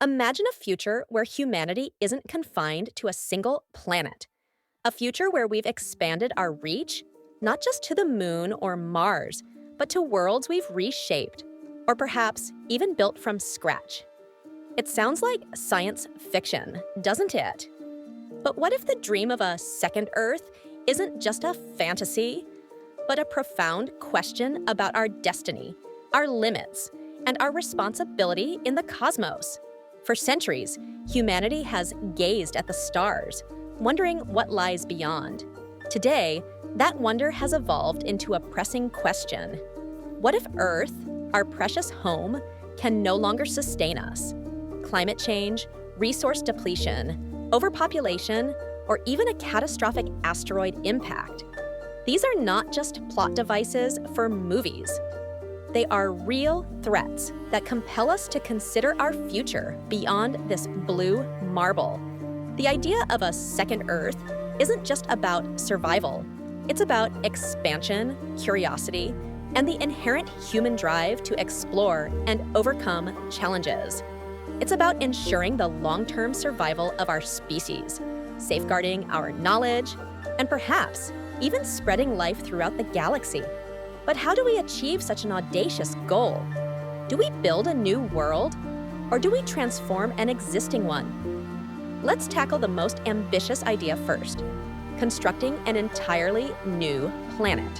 Imagine a future where humanity isn't confined to a single planet. A future where we've expanded our reach, not just to the moon or Mars, but to worlds we've reshaped, or perhaps even built from scratch. It sounds like science fiction, doesn't it? But what if the dream of a second Earth isn't just a fantasy, but a profound question about our destiny, our limits, and our responsibility in the cosmos? For centuries, humanity has gazed at the stars, wondering what lies beyond. Today, that wonder has evolved into a pressing question. What if Earth, our precious home, can no longer sustain us? Climate change, resource depletion, overpopulation, or even a catastrophic asteroid impact. These are not just plot devices for movies. They are real threats that compel us to consider our future beyond this blue marble. The idea of a second Earth isn't just about survival. It's about expansion, curiosity, and the inherent human drive to explore and overcome challenges. It's about ensuring the long-term survival of our species, safeguarding our knowledge, and perhaps even spreading life throughout the galaxy. But how do we achieve such an audacious goal? Do we build a new world, or do we transform an existing one? Let's tackle the most ambitious idea first: constructing an entirely new planet.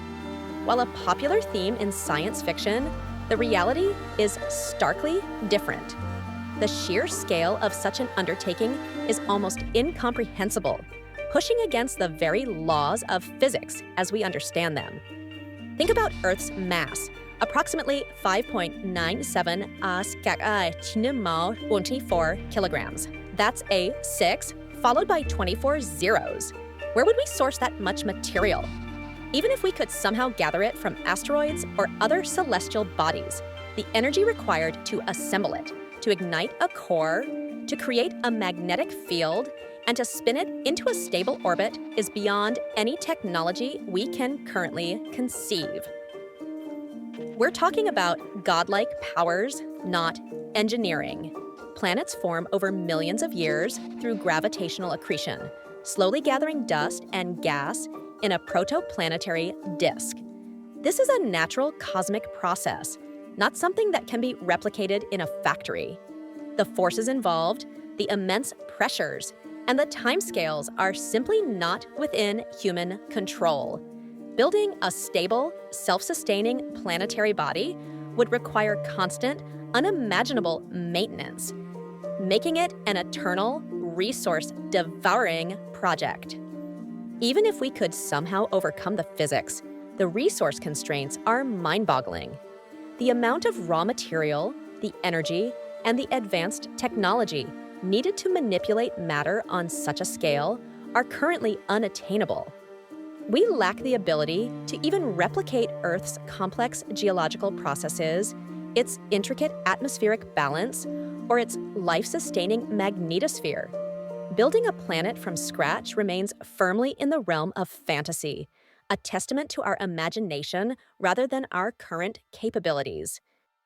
While a popular theme in science fiction, the reality is starkly different. The sheer scale of such an undertaking is almost incomprehensible, pushing against the very laws of physics as we understand them. Think about Earth's mass, approximately 5.97 kilograms. That's a 6 followed by 24 zeros. Where would we source that much material? Even if we could somehow gather it from asteroids or other celestial bodies, the energy required to assemble it, to ignite a core, to create a magnetic field, and to spin it into a stable orbit is beyond any technology we can currently conceive. We're talking about godlike powers, not engineering. Planets form over millions of years through gravitational accretion, slowly gathering dust and gas in a protoplanetary disk. This is a natural cosmic process, not something that can be replicated in a factory. The forces involved, the immense pressures, and the timescales are simply not within human control. Building a stable, self-sustaining planetary body would require constant, unimaginable maintenance, making it an eternal, resource-devouring project. Even if we could somehow overcome the physics, the resource constraints are mind-boggling. The amount of raw material, the energy, and the advanced technology needed to manipulate matter on such a scale are currently unattainable. We lack the ability to even replicate Earth's complex geological processes, its intricate atmospheric balance, or its life-sustaining magnetosphere. Building a planet from scratch remains firmly in the realm of fantasy, a testament to our imagination rather than our current capabilities.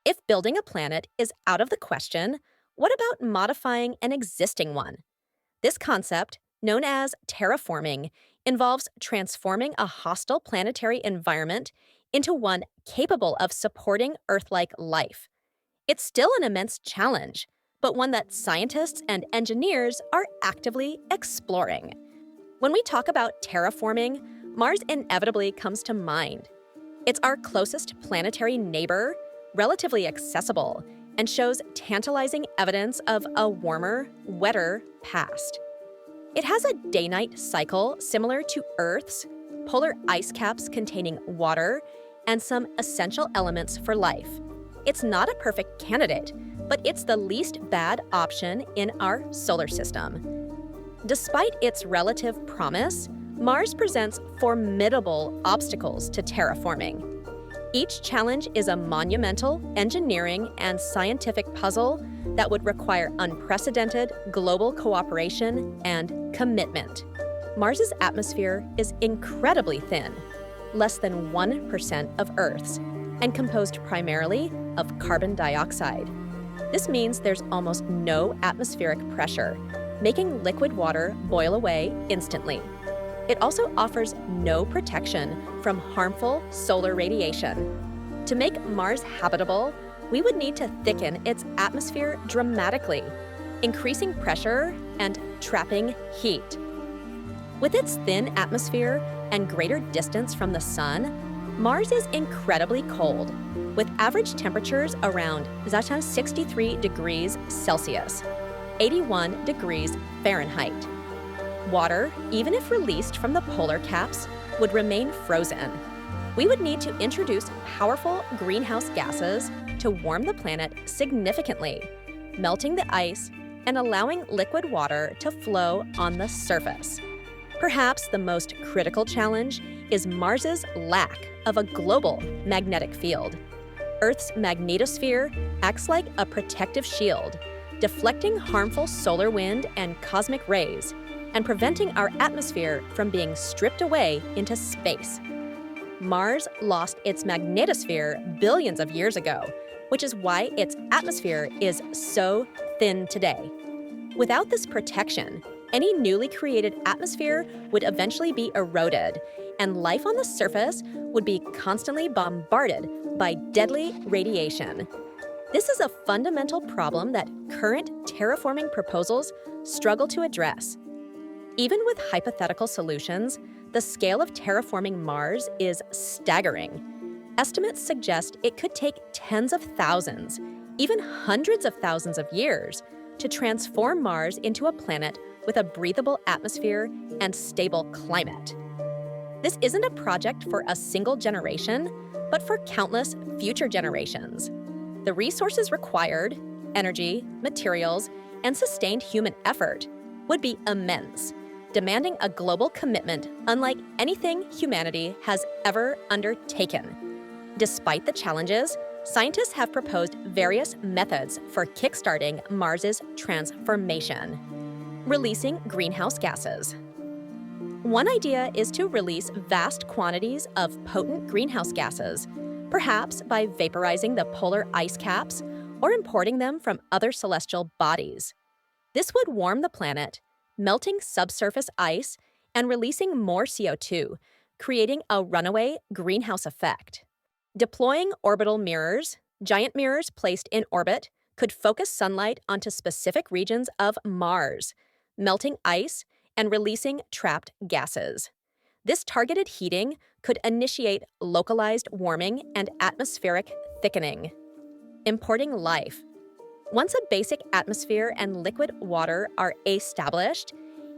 If building a planet is out of the question, what about modifying an existing one? This concept, known as terraforming, involves transforming a hostile planetary environment into one capable of supporting Earth-like life. It's still an immense challenge, but one that scientists and engineers are actively exploring. When we talk about terraforming, Mars inevitably comes to mind. It's our closest planetary neighbor, relatively accessible, and shows tantalizing evidence of a warmer, wetter past. It has a day-night cycle similar to Earth's, polar ice caps containing water, and some essential elements for life. It's not a perfect candidate, but it's the least bad option in our solar system. Despite its relative promise, Mars presents formidable obstacles to terraforming. Each challenge is a monumental engineering and scientific puzzle that would require unprecedented global cooperation and commitment. Mars's atmosphere is incredibly thin, less than 1% of Earth's, and composed primarily of carbon dioxide. This means there's almost no atmospheric pressure, making liquid water boil away instantly. It also offers no protection from harmful solar radiation. To make Mars habitable, we would need to thicken its atmosphere dramatically, increasing pressure and trapping heat. With its thin atmosphere and greater distance from the sun, Mars is incredibly cold, with average temperatures around 63 degrees Celsius, 81 degrees Fahrenheit. Water, even if released from the polar caps, would remain frozen. We would need to introduce powerful greenhouse gases to warm the planet significantly, melting the ice and allowing liquid water to flow on the surface. Perhaps the most critical challenge is Mars's lack of a global magnetic field. Earth's magnetosphere acts like a protective shield, deflecting harmful solar wind and cosmic rays, and preventing our atmosphere from being stripped away into space. Mars lost its magnetosphere billions of years ago, which is why its atmosphere is so thin today. Without this protection, any newly created atmosphere would eventually be eroded, and life on the surface would be constantly bombarded by deadly radiation. This is a fundamental problem that current terraforming proposals struggle to address. Even with hypothetical solutions, the scale of terraforming Mars is staggering. Estimates suggest it could take tens of thousands, even hundreds of thousands of years, to transform Mars into a planet with a breathable atmosphere and stable climate. This isn't a project for a single generation, but for countless future generations. The resources required, energy, materials, and sustained human effort, would be immense, demanding a global commitment unlike anything humanity has ever undertaken. Despite the challenges, scientists have proposed various methods for kickstarting Mars's transformation. Releasing greenhouse gases. One idea is to release vast quantities of potent greenhouse gases, perhaps by vaporizing the polar ice caps or importing them from other celestial bodies. This would warm the planet, melting subsurface ice and releasing more CO2, creating a runaway greenhouse effect. Deploying orbital mirrors, giant mirrors placed in orbit, could focus sunlight onto specific regions of Mars, melting ice and releasing trapped gases. This targeted heating could initiate localized warming and atmospheric thickening. Importing life. Once a basic atmosphere and liquid water are established,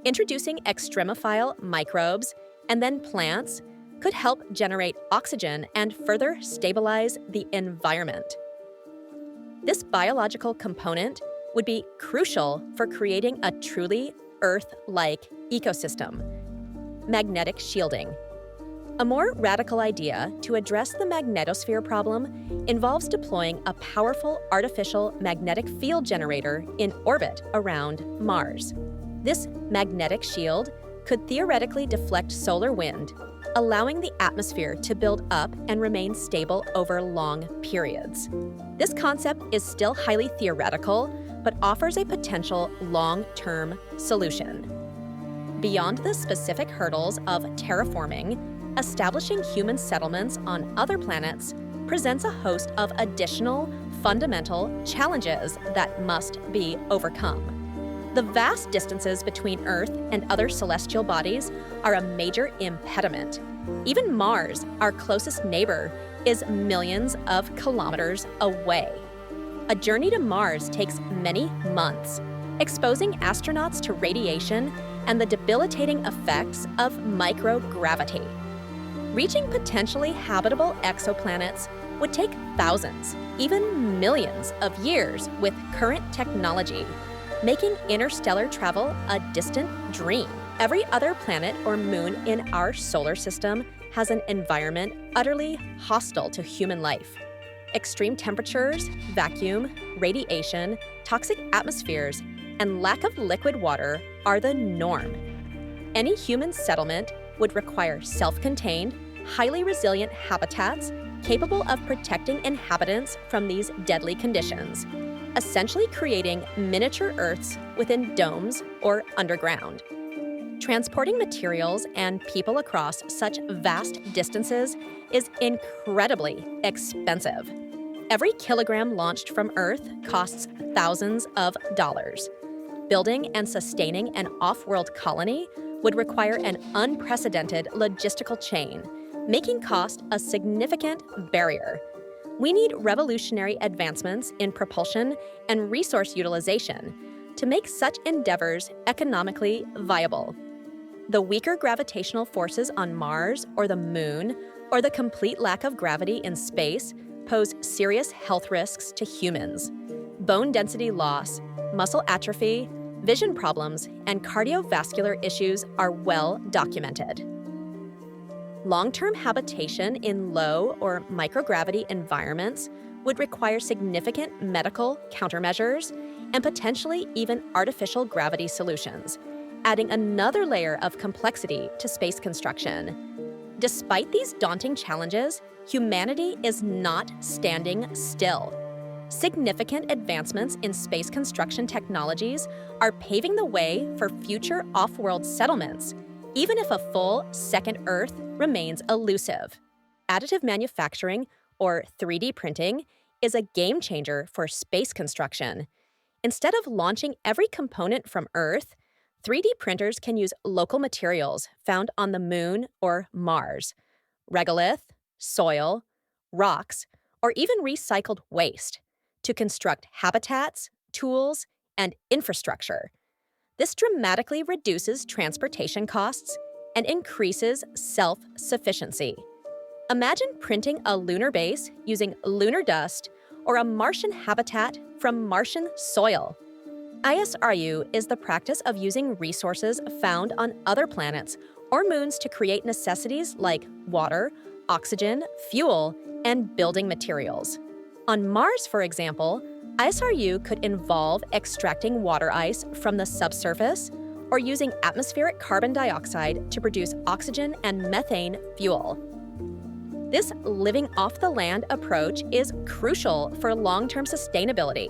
introducing extremophile microbes and then plants could help generate oxygen and further stabilize the environment. This biological component would be crucial for creating a truly Earth-like ecosystem. Magnetic shielding. A more radical idea to address the magnetosphere problem involves deploying a powerful artificial magnetic field generator in orbit around Mars. This magnetic shield could theoretically deflect solar wind, allowing the atmosphere to build up and remain stable over long periods. This concept is still highly theoretical, but offers a potential long-term solution. Beyond the specific hurdles of terraforming, establishing human settlements on other planets presents a host of additional fundamental challenges that must be overcome. The vast distances between Earth and other celestial bodies are a major impediment. Even Mars, our closest neighbor, is millions of kilometers away. A journey to Mars takes many months, exposing astronauts to radiation and the debilitating effects of microgravity. Reaching potentially habitable exoplanets would take thousands, even millions of years with current technology, making interstellar travel a distant dream. Every other planet or moon in our solar system has an environment utterly hostile to human life. Extreme temperatures, vacuum, radiation, toxic atmospheres, and lack of liquid water are the norm. Any human settlement would require self-contained, highly resilient habitats capable of protecting inhabitants from these deadly conditions. essentially creating miniature Earths within domes or underground. Transporting materials and people across such vast distances is incredibly expensive. Every kilogram launched from Earth costs thousands of dollars. Building and sustaining an off-world colony would require an unprecedented logistical chain, making cost a significant barrier. We need revolutionary advancements in propulsion and resource utilization to make such endeavors economically viable. The weaker gravitational forces on Mars or the Moon, or the complete lack of gravity in space, pose serious health risks to humans. Bone density loss, muscle atrophy, vision problems, and cardiovascular issues are well documented. Long-term habitation in low or microgravity environments would require significant medical countermeasures and potentially even artificial gravity solutions, adding another layer of complexity to space construction. Despite these daunting challenges, humanity is not standing still. Significant advancements in space construction technologies are paving the way for future off-world settlements, even if a full second Earth remains elusive. Additive manufacturing, or 3D printing, is a game changer for space construction. Instead of launching every component from Earth, 3D printers can use local materials found on the Moon or Mars, regolith, soil, rocks, or even recycled waste, to construct habitats, tools, and infrastructure. This dramatically reduces transportation costs and increases self-sufficiency. Imagine printing a lunar base using lunar dust or a Martian habitat from Martian soil. ISRU is the practice of using resources found on other planets or moons to create necessities like water, oxygen, fuel, and building materials. On Mars, for example, ISRU could involve extracting water ice from the subsurface or using atmospheric carbon dioxide to produce oxygen and methane fuel. This living off-the-land approach is crucial for long-term sustainability,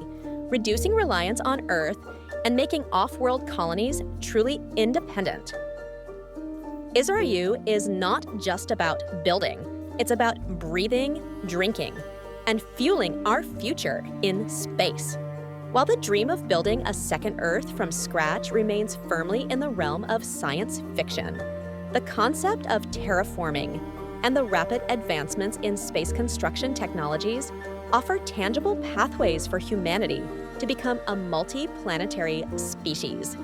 reducing reliance on Earth and making off-world colonies truly independent. ISRU is not just about building, it's about breathing, drinking, and fueling our future in space. While the dream of building a second Earth from scratch remains firmly in the realm of science fiction, the concept of terraforming and the rapid advancements in space construction technologies offer tangible pathways for humanity to become a multi-planetary species.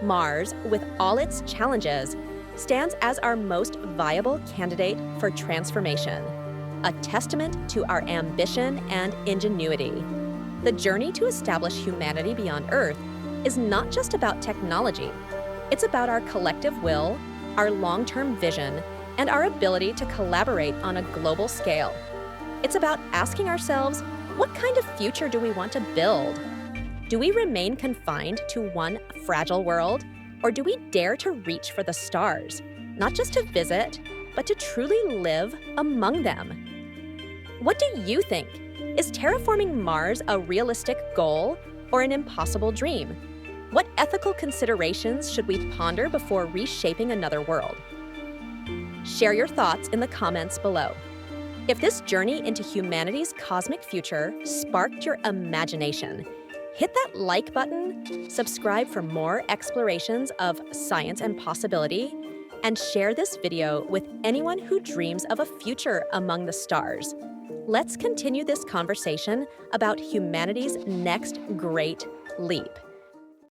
Mars, with all its challenges, stands as our most viable candidate for transformation, a testament to our ambition and ingenuity. The journey to establish humanity beyond Earth is not just about technology. It's about our collective will, our long-term vision, and our ability to collaborate on a global scale. It's about asking ourselves, what kind of future do we want to build? Do we remain confined to one fragile world, or do we dare to reach for the stars, not just to visit, but to truly live among them? What do you think? Is terraforming Mars a realistic goal or an impossible dream? What ethical considerations should we ponder before reshaping another world? Share your thoughts in the comments below. If this journey into humanity's cosmic future sparked your imagination, hit that like button, subscribe for more explorations of science and possibility, and share this video with anyone who dreams of a future among the stars. Let's continue this conversation about humanity's next great leap.